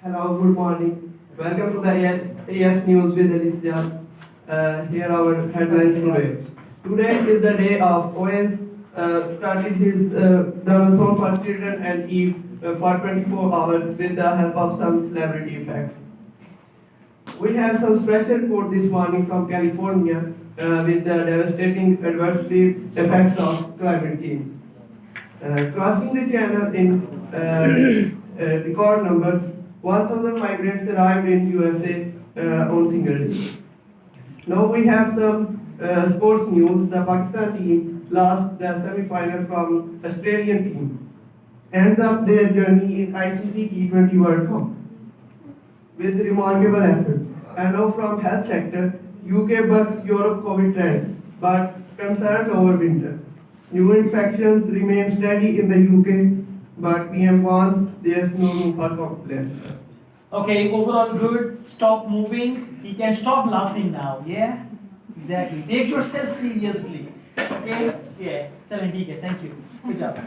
Hello, good morning. Welcome to the AS News with Alicia. Here are our headlines today. Today is the day of Owens started his Download for Children and Eve for 24 hours with the help of some celebrity effects. We have some special report this morning from California with the devastating adverse effects of climate change. Crossing the channel in record numbers, 1,000 migrants arrived in USA on single day. Now we have some sports news. The Pakistan team lost the semi-final from Australian team. Ends up their journey in ICC T20 World Cup with remarkable effort. And now from health sector, UK bucks Europe COVID trend, but concerns over winter. New infections remain steady in the UK, but PM warns there's no room for complaints. Okay, overall good. Stop moving. He can stop laughing now. Yeah? Exactly. Take yourself seriously. Okay? Yeah. Thank you. Good job.